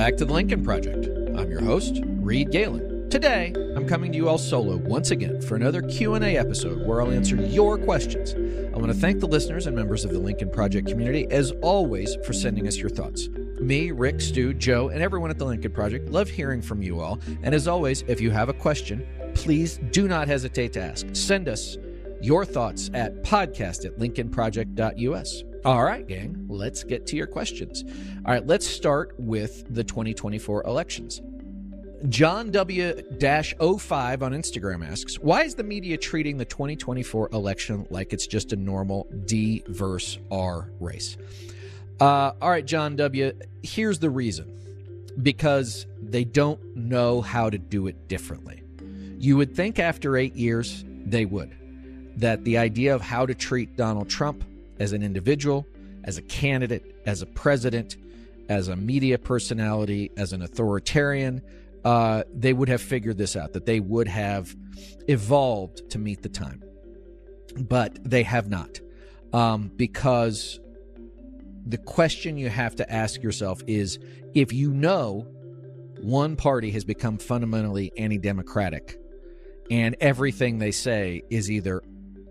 back to the Lincoln Project. I'm your host, Reed Galen. Today, I'm coming to you all solo once again for another Q&A episode where I'll answer your questions. I want to thank the listeners and members of the Lincoln Project community, as always, for sending us your thoughts. Me, Rick, Stu, Joe, and everyone at the Lincoln Project love hearing from you all. And as always, if you have a question, please do not hesitate to ask. Send us your thoughts at podcast@lincolnproject.us. All right, gang, let's get to your questions. All right, let's start with the 2024 elections. John W-05 on Instagram asks, why is the media treating the 2024 election like it's just a normal D versus R race? All right, John W., here's the reason. Because they don't know how to do it differently. You would think after 8 years, they would. That the idea of how to treat Donald Trump as an individual, as a candidate, as a president, as a media personality, as an authoritarian, they would have figured this out, that they would have evolved to meet the time. But they have not. Because the question you have to ask yourself is, if you know one party has become fundamentally anti-democratic and everything they say is either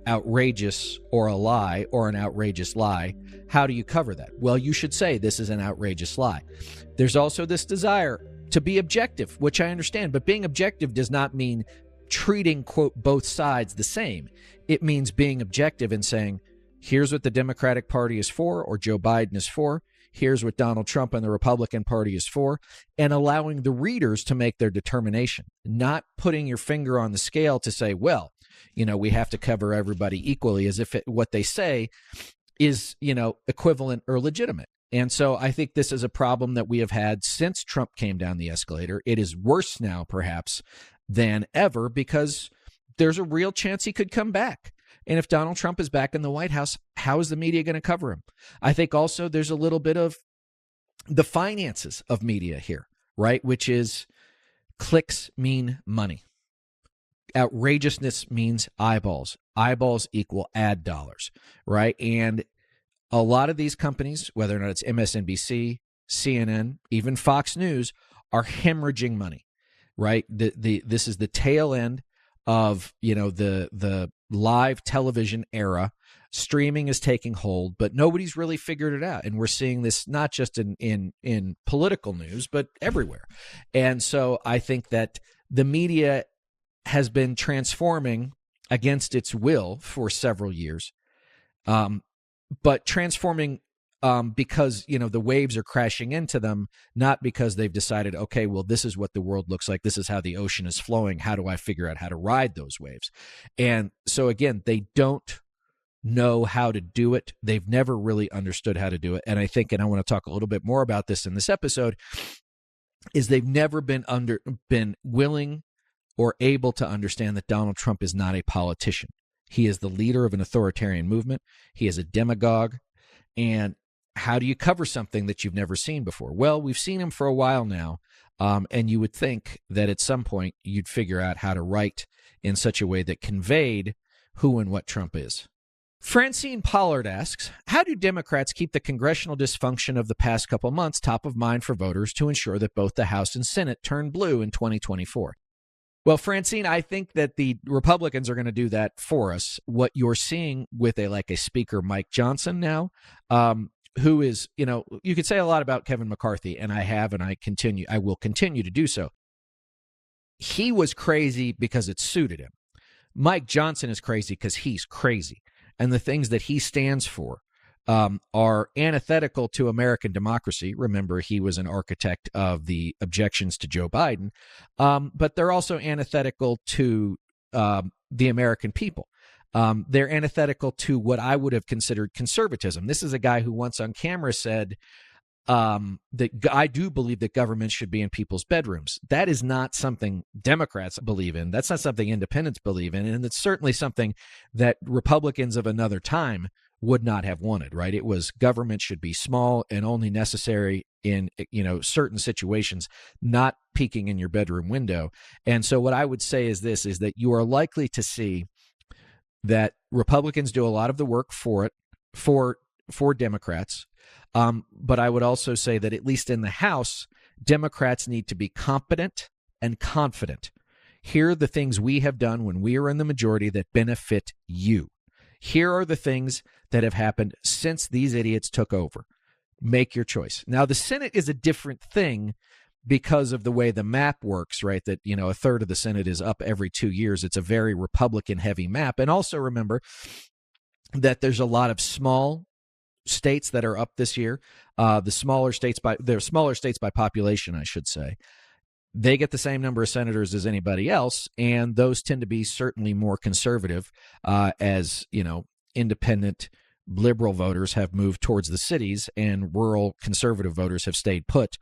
outrageous or a lie or an outrageous lie, how do you cover that? Well, you should say this is an outrageous lie. There's also this desire to be objective, which I understand, but being objective does not mean treating, quote, both sides the same. It means being objective and saying, here's what the Democratic Party is for, or Joe Biden is for. Here's what Donald Trump and the Republican Party is for, and allowing the readers to make their determination, not putting your finger on the scale to say, well, you know, we have to cover everybody equally, as if what they say is, you know, equivalent or legitimate. And so I think this is a problem that we have had since Trump came down the escalator. It is worse now, perhaps, than ever, because there's a real chance he could come back. And if Donald Trump is back in the White House, how is the media going to cover him? I think also there's a little bit of the finances of media here, right? Which is clicks mean money. Outrageousness means eyeballs. Eyeballs equal ad dollars, right? And a lot of these companies, whether or not it's MSNBC, CNN, even Fox News, are hemorrhaging money, right? This is the tail end of, you know, the live television era. Streaming is taking hold, but nobody's really figured it out. And we're seeing this not just in political news, but everywhere. And so I think that the media has been transforming against its will for several years, but transforming because, you know, the waves are crashing into them, not because they've decided, okay, well, this is what the world looks like. This is how the ocean is flowing. How do I figure out how to ride those waves? And so, again, they don't know how to do it. They've never really understood how to do it. And I think, and I want to talk a little bit more about this in this episode, is they've never been willing or able to understand that Donald Trump is not a politician. He is the leader of an authoritarian movement. He is a demagogue. And how do you cover something that you've never seen before? Well, we've seen him for a while now, and you would think that at some point you'd figure out how to write in such a way that conveyed who and what Trump is. Francine Pollard asks, how do Democrats keep the congressional dysfunction of the past couple months top of mind for voters to ensure that both the House and Senate turn blue in 2024? Well, Francine, I think that the Republicans are going to do that for us. What you're seeing with a Speaker Mike Johnson now, who is, you know, you could say a lot about Kevin McCarthy, and I have, and I will continue to do so. He was crazy because it suited him. Mike Johnson is crazy because he's crazy. And the things that he stands for are antithetical to American democracy. Remember, he was an architect of the objections to Joe Biden, but they're also antithetical to the American people. They're antithetical to what I would have considered conservatism. This is a guy who once on camera said that I do believe that government should be in people's bedrooms. That is not something Democrats believe in. That's not something independents believe in. And it's certainly something that Republicans of another time would not have wanted, right? It was government should be small and only necessary in, you know, certain situations, not peeking in your bedroom window. And so what I would say is this, is that you are likely to see that Republicans do a lot of the work for it, for Democrats. But I would also say that at least in the House, Democrats need to be competent and confident. Here are the things we have done when we are in the majority that benefit you. Here are the things that have happened since these idiots took over. Make your choice. Now, the Senate is a different thing because of the way the map works, right? That, a third of the Senate is up every 2 years. It's a very Republican-heavy map. And also remember that there's a lot of small states that are up this year. They're smaller states by population, I should say. They get the same number of senators as anybody else, and those tend to be certainly more conservative as, independent liberal voters have moved towards the cities and rural conservative voters have stayed put.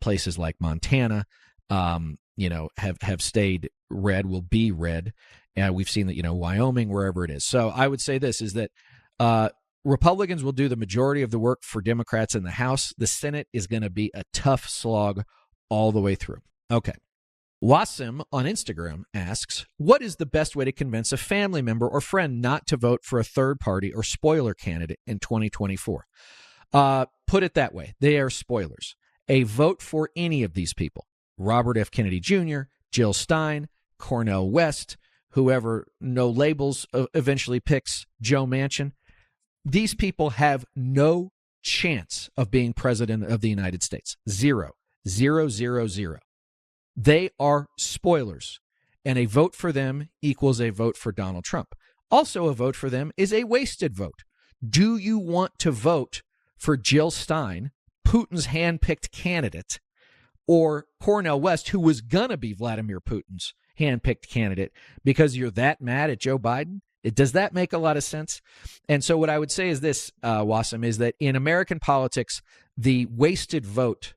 Places like Montana, have stayed red, will be red. We've seen that, Wyoming, wherever it is. So I would say this is that Republicans will do the majority of the work for Democrats in the House. The Senate is going to be a tough slog all the way through. Okay. Wasim on Instagram asks, what is the best way to convince a family member or friend not to vote for a third party or spoiler candidate in 2024? Put it that way. They are spoilers. A vote for any of these people, Robert F. Kennedy Jr., Jill Stein, Cornel West, whoever No Labels eventually picks, Joe Manchin. These people have no chance of being president of the United States. Zero. They are spoilers, and a vote for them equals a vote for Donald Trump. Also, a vote for them is a wasted vote. Do you want to vote for Jill Stein, Putin's hand-picked candidate, or Cornel West, who was going to be Vladimir Putin's hand-picked candidate, because you're that mad at Joe Biden? Does that make a lot of sense? And so what I would say is this, Wasim, is that in American politics, the wasted vote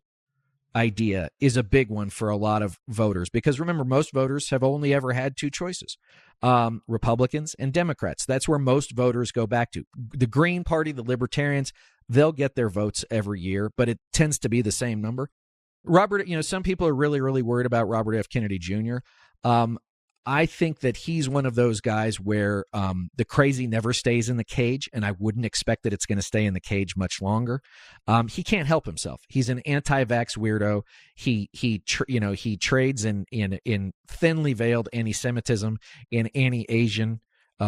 idea is a big one for a lot of voters, because remember, most voters have only ever had two choices, Republicans and Democrats. That's where most voters go back to. The Green Party, the Libertarians, they'll get their votes every year, but it tends to be the same number. Robert, some people are really, really worried about Robert F. Kennedy Jr. I think that he's one of those guys where the crazy never stays in the cage, and I wouldn't expect that it's going to stay in the cage much longer. He can't help himself. He's an anti-vax weirdo. He trades in thinly veiled anti-Semitism, in anti-Asian,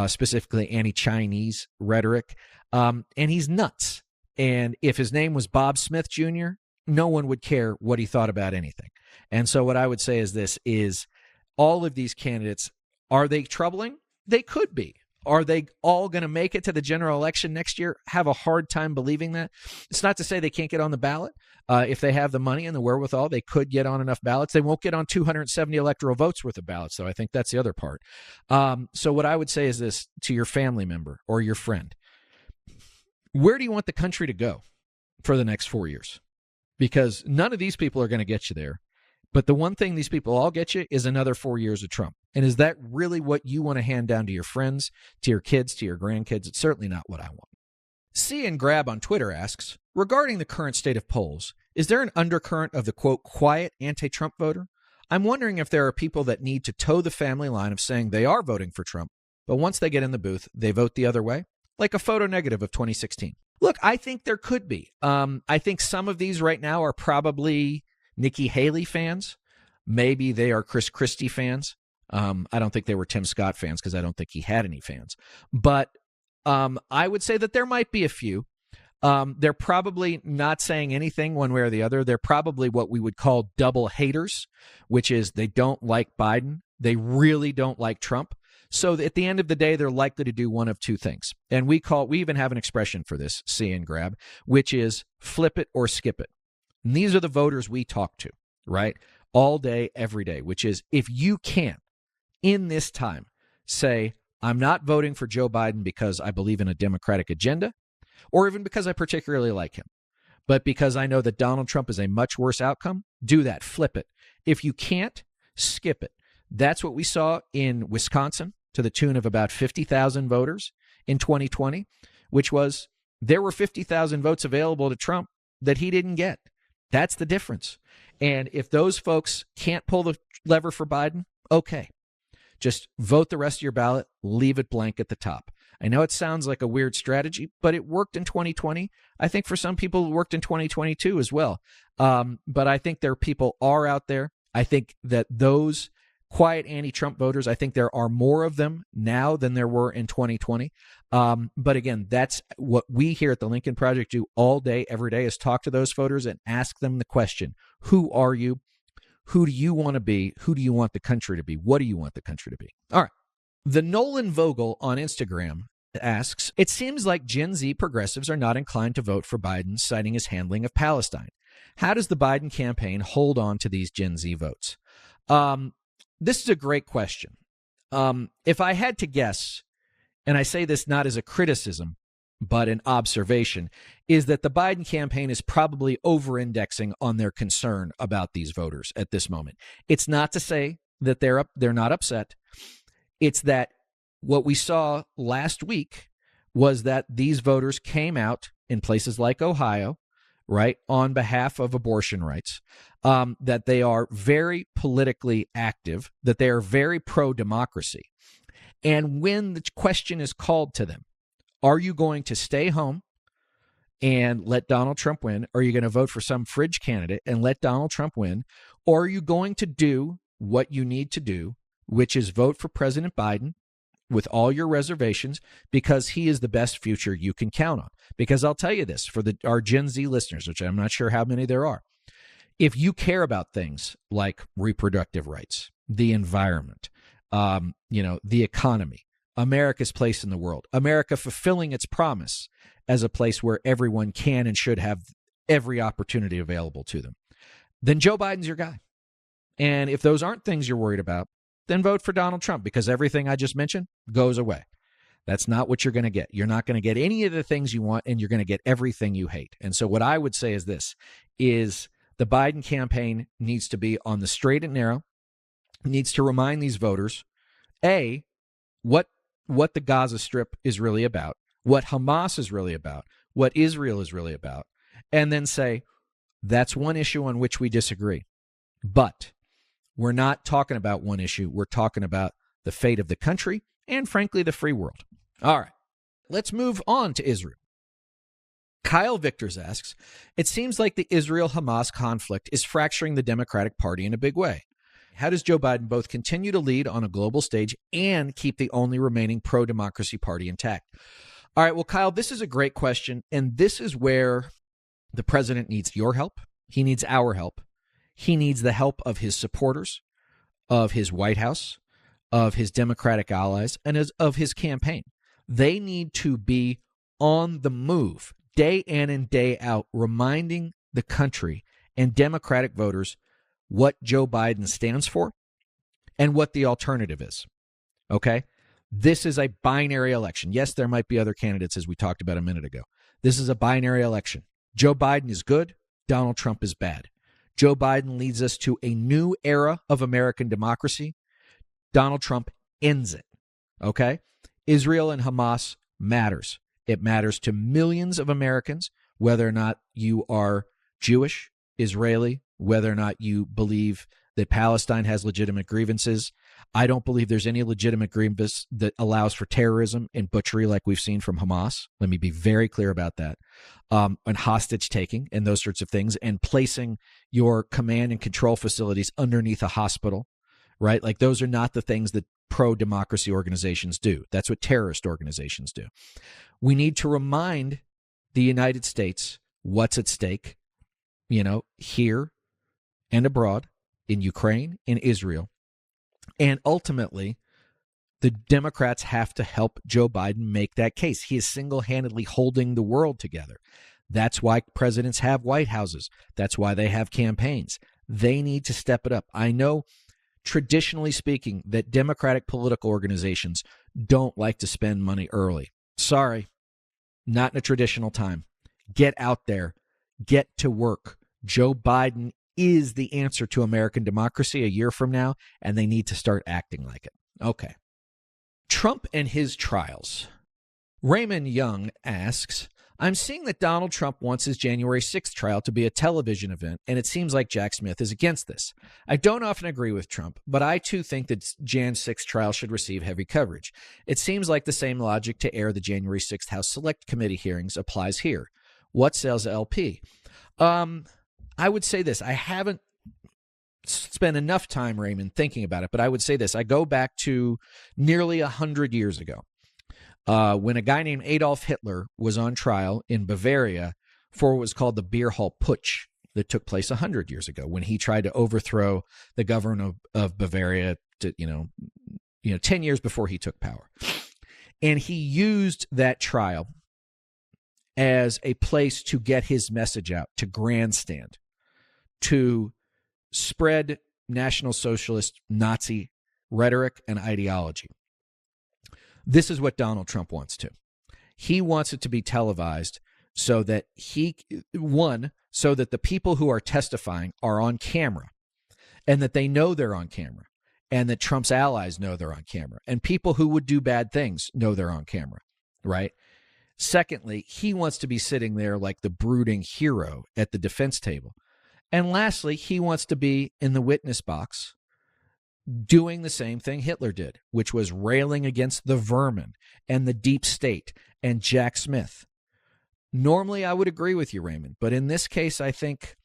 specifically anti-Chinese rhetoric, and he's nuts. And if his name was Bob Smith Jr., no one would care what he thought about anything. And so what I would say is this is, all of these candidates, are they troubling? They could be. Are they all going to make it to the general election next year? Have a hard time believing that. It's not to say they can't get on the ballot. If they have the money and the wherewithal, they could get on enough ballots. They won't get on 270 electoral votes worth of ballots, though. I think that's the other part. So what I would say is this to your family member or your friend. Where do you want the country to go for the next 4 years? Because none of these people are going to get you there. But the one thing these people all get you is another 4 years of Trump. And is that really what you want to hand down to your friends, to your kids, to your grandkids? It's certainly not what I want. C and Grab on Twitter asks, regarding the current state of polls, is there an undercurrent of the, quote, quiet anti-Trump voter? I'm wondering if there are people that need to toe the family line of saying they are voting for Trump, but once they get in the booth, they vote the other way, like a photo negative of 2016. Look, I think there could be. I think some of these right now are probably Nikki Haley fans. Maybe they are Chris Christie fans. I don't think they were Tim Scott fans because I don't think he had any fans. But I would say that there might be a few. They're probably not saying anything one way or the other. They're probably what we would call double haters, which is they don't like Biden. They really don't like Trump. So at the end of the day, they're likely to do one of two things. And we even have an expression for this, see and grab, which is flip it or skip it. And these are the voters we talk to, right? All day, every day, which is if you can, in this time, say, I'm not voting for Joe Biden because I believe in a Democratic agenda, or even because I particularly like him, but because I know that Donald Trump is a much worse outcome, do that, flip it. If you can't, skip it. That's what we saw in Wisconsin to the tune of about 50,000 voters in 2020, which was there were 50,000 votes available to Trump that he didn't get. That's the difference. And if those folks can't pull the lever for Biden, okay. Just vote the rest of your ballot, leave it blank at the top. I know it sounds like a weird strategy, but it worked in 2020. I think for some people it worked in 2022 as well. But I think people are out there. I think that those quiet anti-Trump voters, I think there are more of them now than there were in 2020. But again, that's what we here at the Lincoln Project do all day, every day, is talk to those voters and ask them the question, who are you? Who do you want to be? Who do you want the country to be? What do you want the country to be? All right. The Nolan Vogel on Instagram asks, it seems like Gen Z progressives are not inclined to vote for Biden, citing his handling of Palestine. How does the Biden campaign hold on to these Gen Z votes? This is a great question. If I had to guess, and I say this not as a criticism, but an observation, is that the Biden campaign is probably over-indexing on their concern about these voters at this moment. It's not to say that they're not upset. It's that what we saw last week was that these voters came out in places like Ohio, right, on behalf of abortion rights, that they are very politically active, that they are very pro-democracy. And when the question is called to them, are you going to stay home and let Donald Trump win? Or are you going to vote for some fringe candidate and let Donald Trump win? Or are you going to do what you need to do, which is vote for President Biden with all your reservations, because he is the best future you can count on? Because I'll tell you this, for our Gen Z listeners, which I'm not sure how many there are, if you care about things like reproductive rights, the environment, the economy, America's place in the world, America fulfilling its promise as a place where everyone can and should have every opportunity available to them, then Joe Biden's your guy. And if those aren't things you're worried about, then vote for Donald Trump, because everything I just mentioned goes away. That's not what you're going to get. You're not going to get any of the things you want, and you're going to get everything you hate. And so what I would say is this, is the Biden campaign needs to be on the straight and narrow, needs to remind these voters, A, what the Gaza Strip is really about, what Hamas is really about, what Israel is really about, and then say, that's one issue on which we disagree. But we're not talking about one issue. We're talking about the fate of the country and, frankly, the free world. All right, let's move on to Israel. Kyle Victors asks, it seems like the Israel-Hamas conflict is fracturing the Democratic Party in a big way. How does Joe Biden both continue to lead on a global stage and keep the only remaining pro-democracy party intact? All right, well, Kyle, this is a great question, and this is where the president needs your help. He needs our help. He needs the help of his supporters, of his White House, of his Democratic allies, and of his campaign. They need to be on the move day in and day out, reminding the country and Democratic voters what Joe Biden stands for and what the alternative is. Okay? This is a binary election. Yes, there might be other candidates, as we talked about a minute ago. This is a binary election. Joe Biden is good. Donald Trump is bad. Joe Biden leads us to a new era of American democracy. Donald Trump ends it. Okay? Israel and Hamas matters. It matters to millions of Americans, whether or not you are Jewish, Israeli, whether or not you believe that Palestine has legitimate grievances. I don't believe there's any legitimate grievance that allows for terrorism and butchery like we've seen from Hamas. Let me be very clear about that. And hostage taking and those sorts of things, and placing your command and control facilities underneath a hospital, right? Like, those are not the things that pro-democracy organizations do. That's what terrorist organizations do. We need to remind the United States what's at stake, here and abroad, in Ukraine, in Israel. And ultimately, the Democrats have to help Joe Biden make that case. He is single-handedly holding the world together. That's why presidents have White Houses. That's why they have campaigns. They need to step it up. I know, traditionally speaking, that Democratic political organizations don't like to spend money early. Sorry, not in a traditional time. Get out there. Get to work. Joe Biden is the answer to American democracy a year from now, and they need to start acting like it. Okay. Trump and his trials. Raymond Young asks, I'm seeing that Donald Trump wants his January 6th trial to be a television event, and it seems like Jack Smith is against this. I don't often agree with Trump, but I too think that Jan 6th trial should receive heavy coverage. It seems like the same logic to air the January 6th House Select Committee hearings applies here. What sells LP? I would say this. I haven't spent enough time, Raymond, thinking about it, but I would say this. I go back to nearly 100 years ago. When a guy named Adolf Hitler was on trial in Bavaria for what was called the Beer Hall Putsch that took place 100 years ago, when he tried to overthrow the government of Bavaria 10 years before he took power. And he used that trial as a place to get his message out, to grandstand, to spread National Socialist Nazi rhetoric and ideology. This is what Donald Trump wants to. He wants it to be televised so that so that the people who are testifying are on camera, and that they know they're on camera, and that Trump's allies know they're on camera, and people who would do bad things know they're on camera, right? Secondly, he wants to be sitting there like the brooding hero at the defense table. And lastly, he wants to be in the witness box doing the same thing Hitler did, which was railing against the vermin and the deep state and Jack Smith. Normally, I would agree with you, Raymond, but in this case, I think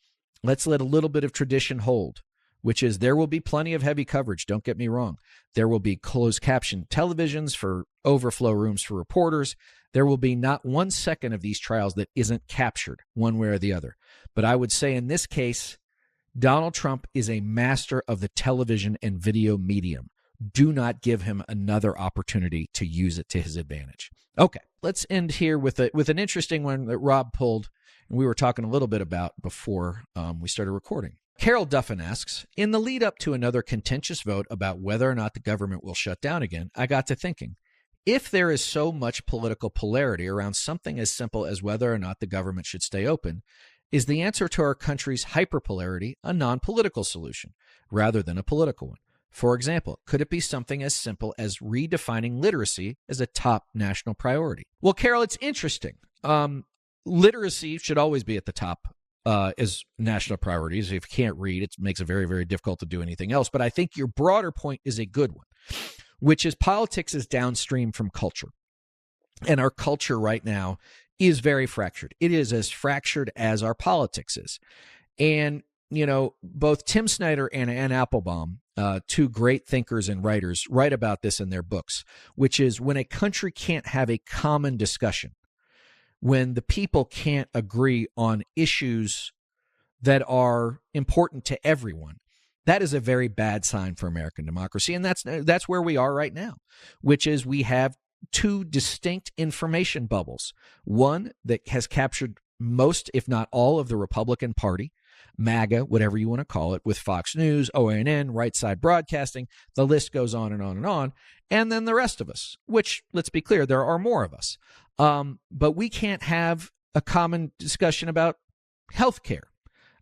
let's let a little bit of tradition hold, which is there will be plenty of heavy coverage. Don't get me wrong. There will be closed caption televisions for overflow rooms for reporters. There will be not 1 second of these trials that isn't captured one way or the other. But I would say in this case, Donald Trump is a master of the television and video medium. Do not give him another opportunity to use it to his advantage. Okay, let's end here with an interesting one that Rob pulled, and we were talking a little bit about before we started recording. Carol Duffin asks, in the lead up to another contentious vote about whether or not the government will shut down again, I got to thinking, if there is so much political polarity around something as simple as whether or not the government should stay open, is the answer to our country's hyperpolarity a non-political solution rather than a political one? For example, could it be something as simple as redefining literacy as a top national priority? Well, Carol, it's interesting. Literacy should always be at the top as national priorities. If you can't read, it makes it very, very difficult to do anything else. But I think your broader point is a good one, which is politics is downstream from culture. And our culture right now is very fractured. It is as fractured as our politics is. And, both Tim Snyder and Ann Applebaum, two great thinkers and writers, write about this in their books, which is when a country can't have a common discussion, when the people can't agree on issues that are important to everyone, that is a very bad sign for American democracy. And that's where we are right now, which is we have two distinct information bubbles. One that has captured most, if not all, of the Republican Party, MAGA, whatever you want to call it, with Fox News, OANN, Right Side Broadcasting. The list goes on and on and on. And then the rest of us, which, let's be clear, there are more of us. But we can't have a common discussion about healthcare,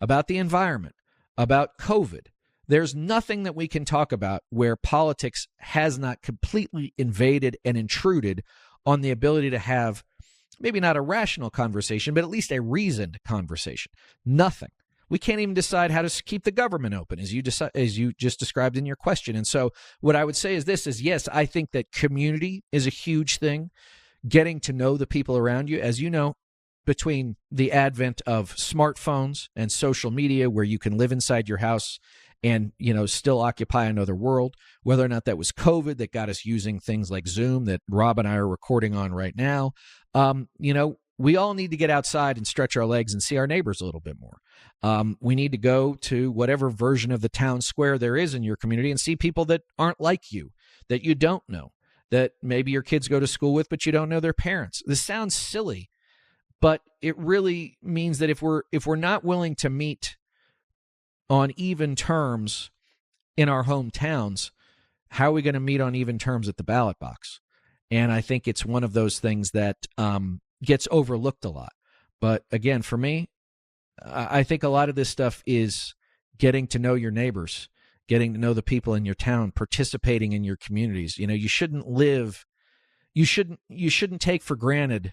about the environment, about COVID. There's nothing that we can talk about where politics has not completely invaded and intruded on the ability to have maybe not a rational conversation, but at least a reasoned conversation. Nothing. We can't even decide how to keep the government open, as you just described in your question. And so what I would say is this is, yes, I think that community is a huge thing. Getting to know the people around you, as you know, between the advent of smartphones and social media where you can live inside your house and, still occupy another world, whether or not that was COVID that got us using things like Zoom that Rob and I are recording on right now, we all need to get outside and stretch our legs and see our neighbors a little bit more. We need to go to whatever version of the town square there is in your community and see people that aren't like you, that you don't know, that maybe your kids go to school with, but you don't know their parents. This sounds silly, but it really means that if we're not willing to meet on even terms in our hometowns, how are we going to meet on even terms at the ballot box? And I think it's one of those things that gets overlooked a lot. But again, for me, I think a lot of this stuff is getting to know your neighbors, getting to know the people in your town, participating in your communities. You shouldn't take for granted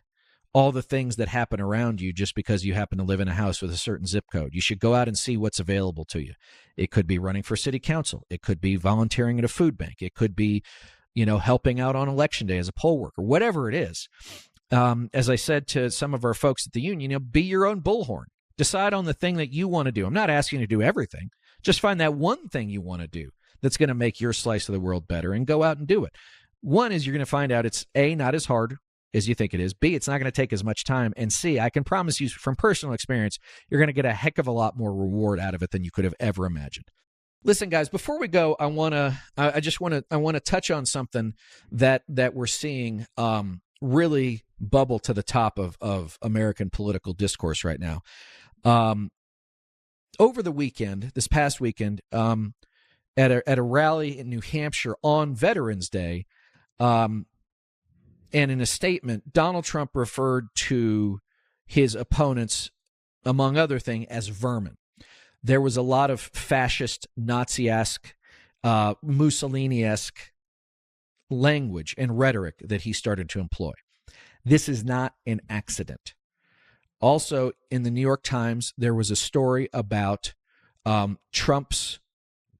all the things that happen around you just because you happen to live in a house with a certain zip code. You should go out and see what's available to you. It could be running for city council. It could be volunteering at a food bank. It could be, helping out on election day as a poll worker, whatever it is. As I said to some of our folks at the union, be your own bullhorn. Decide on the thing that you want to do. I'm not asking you to do everything. Just find that one thing you want to do that's going to make your slice of the world better and go out and do it. One is you're going to find out it's A, not as hard as you think it is. B, it's not going to take as much time. And C, I can promise you from personal experience, you're going to get a heck of a lot more reward out of it than you could have ever imagined. Listen, guys, before we go, I want to touch on something that we're seeing really bubble to the top of American political discourse right now. Over the weekend, this past weekend, at a rally in New Hampshire on Veterans Day, and in a statement, Donald Trump referred to his opponents, among other things, as vermin. There was a lot of fascist, Nazi-esque, Mussolini-esque language and rhetoric that he started to employ. This is not an accident. Also, in the New York Times, there was a story about Trump's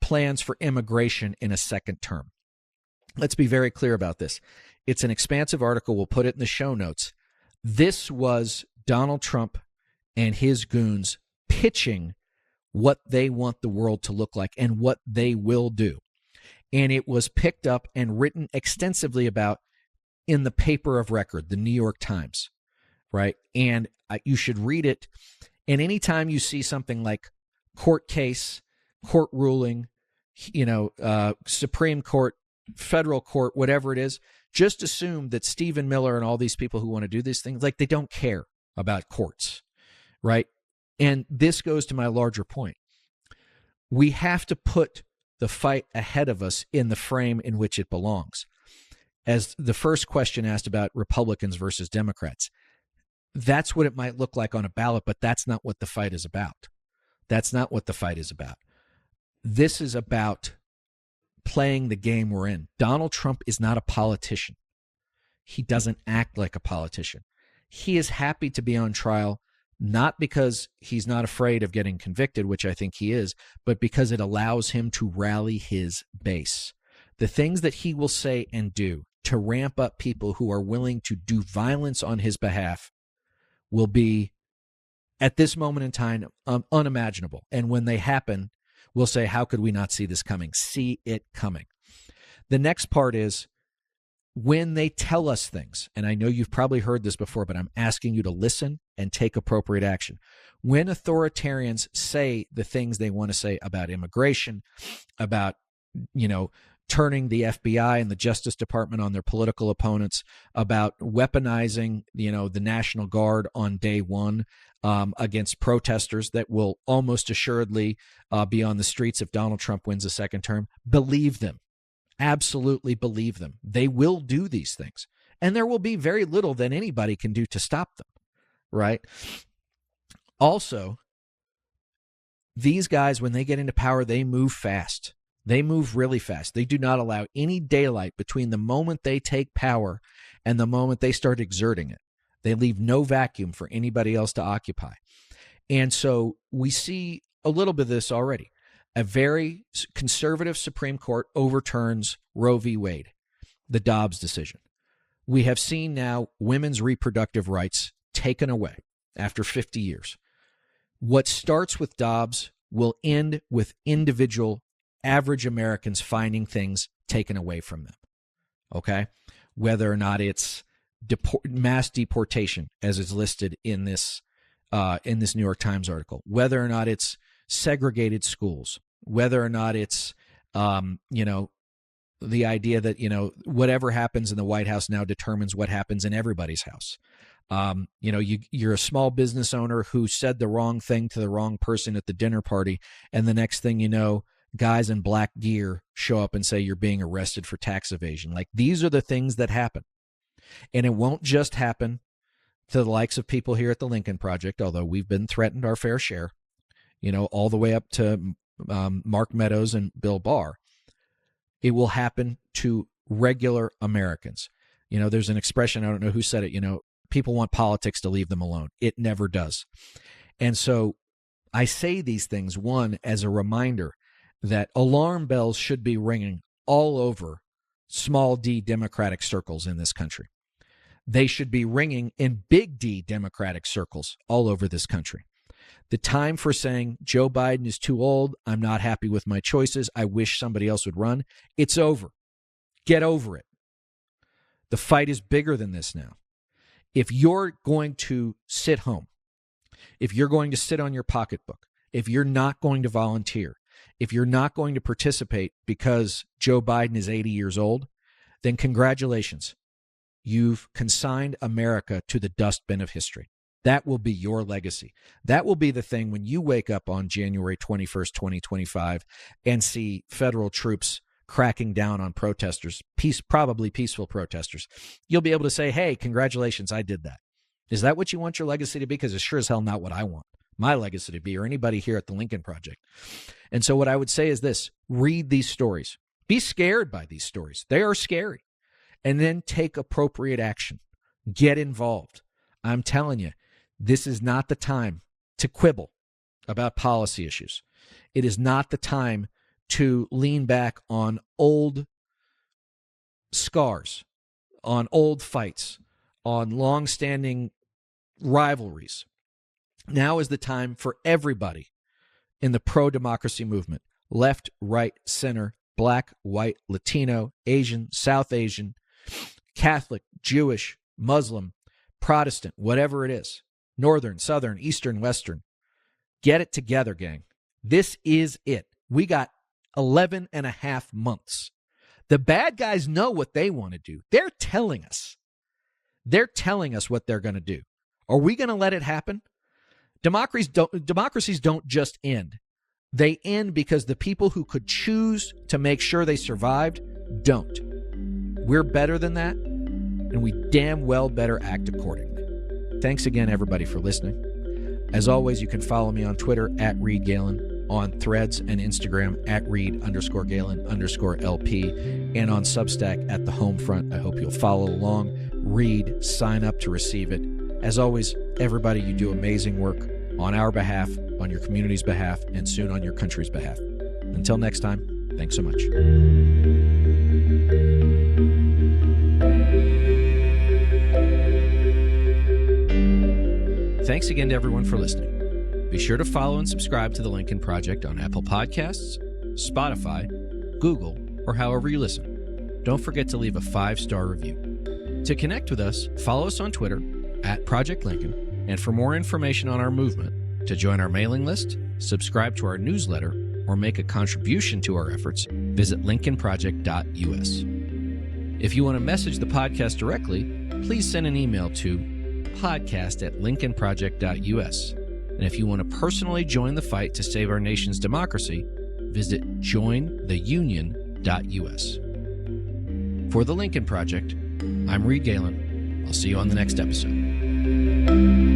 plans for immigration in a second term. Let's be very clear about this. It's an expansive article. We'll put it in the show notes. This was Donald Trump and his goons pitching what they want the world to look like and what they will do. And it was picked up and written extensively about in the paper of record, the New York Times, right? And you should read it. And anytime you see something like court case, court ruling, Supreme Court, federal court, whatever it is, just assume that Stephen Miller and all these people who want to do these things, like they don't care about courts, right? And this goes to my larger point. We have to put the fight ahead of us in the frame in which it belongs. As the first question asked about Republicans versus Democrats, that's what it might look like on a ballot, but that's not what the fight is about. That's not what the fight is about. This is about playing the game we're in. Donald Trump is not a politician. He doesn't act like a politician. He is happy to be on trial, not because he's not afraid of getting convicted, which I think he is, but because it allows him to rally his base. The things that he will say and do to ramp up people who are willing to do violence on his behalf will be, at this moment in time, unimaginable. And when they happen, we'll say, how could we not see this coming? See it coming. The next part is when they tell us things, and I know you've probably heard this before, but I'm asking you to listen and take appropriate action. When authoritarians say the things they want to say about immigration, about, turning the FBI and the Justice Department on their political opponents, about weaponizing, the National Guard on day one against protesters that will almost assuredly be on the streets if Donald Trump wins a second term, believe them. Absolutely believe them. They will do these things. And there will be very little that anybody can do to stop them, right? Also, these guys, when they get into power, they move fast. They move really fast. They do not allow any daylight between the moment they take power and the moment they start exerting it. They leave no vacuum for anybody else to occupy. And so we see a little bit of this already. A very conservative Supreme Court overturns Roe v. Wade, the Dobbs decision. We have seen now women's reproductive rights taken away after 50 years. What starts with Dobbs will end with individual average Americans finding things taken away from them, okay? Whether or not it's mass deportation, as is listed in this New York Times article, whether or not it's segregated schools, whether or not it's, the idea that, whatever happens in the White House now determines what happens in everybody's house. You're a small business owner who said the wrong thing to the wrong person at the dinner party, and the next thing you know, guys in black gear show up and say you're being arrested for tax evasion. Like, these are the things that happen. And it won't just happen to the likes of people here at the Lincoln Project, although we've been threatened our fair share, all the way up to Mark Meadows and Bill Barr. It will happen to regular Americans. There's an expression, I don't know who said it, people want politics to leave them alone. It never does. And so I say these things, one, as a reminder that alarm bells should be ringing all over small d Democratic circles in this country. They should be ringing in big D Democratic circles all over this country. The time for saying Joe Biden is too old, I'm not happy with my choices, I wish somebody else would run, it's over. Get over it. The fight is bigger than this now. If you're going to sit home, if you're going to sit on your pocketbook, if you're not going to volunteer, if you're not going to participate because Joe Biden is 80 years old, then congratulations. You've consigned America to the dustbin of history. That will be your legacy. That will be the thing when you wake up on January 21st, 2025, and see federal troops cracking down on protesters, probably peaceful protesters. You'll be able to say, hey, congratulations, I did that. Is that what you want your legacy to be? Because it's sure as hell not what I want my legacy to be, or anybody here at the Lincoln Project. And so what I would say is this: read these stories. Be scared by these stories. They are scary. And then take appropriate action. Get involved. I'm telling you, this is not the time to quibble about policy issues. It is not the time to lean back on old scars, on old fights, on long-standing rivalries. Now is the time for everybody in the pro-democracy movement, left, right, center, black, white, Latino, Asian, South Asian, Catholic, Jewish, Muslim, Protestant, whatever it is, Northern, Southern, Eastern, Western. Get it together, gang. This is it. We got 11 and a half months. The bad guys know what they want to do. They're telling us. They're telling us what they're going to do. Are we going to let it happen? Democracies don't just end. They end because the people who could choose to make sure they survived don't. We're better than that, and we damn well better act accordingly. Thanks again, everybody, for listening. As always, you can follow me on Twitter at Reed Galen, on Threads and Instagram at Reed_Galen_LP, and on Substack at the Homefront. I hope you'll follow along, read, sign up to receive it. As always, everybody, you do amazing work on our behalf, on your community's behalf, and soon on your country's behalf. Until next time, thanks so much. Thanks again to everyone for listening. Be sure to follow and subscribe to The Lincoln Project on Apple Podcasts, Spotify, Google, or however you listen. Don't forget to leave a 5-star review. To connect with us, follow us on Twitter at Project Lincoln, and for more information on our movement, to join our mailing list, subscribe to our newsletter, or make a contribution to our efforts, visit lincolnproject.us. If you want to message the podcast directly, please send an email to podcast@lincolnproject.us. And if you want to personally join the fight to save our nation's democracy, visit jointheunion.us. For the Lincoln Project, I'm Reed Galen. I'll see you on the next episode.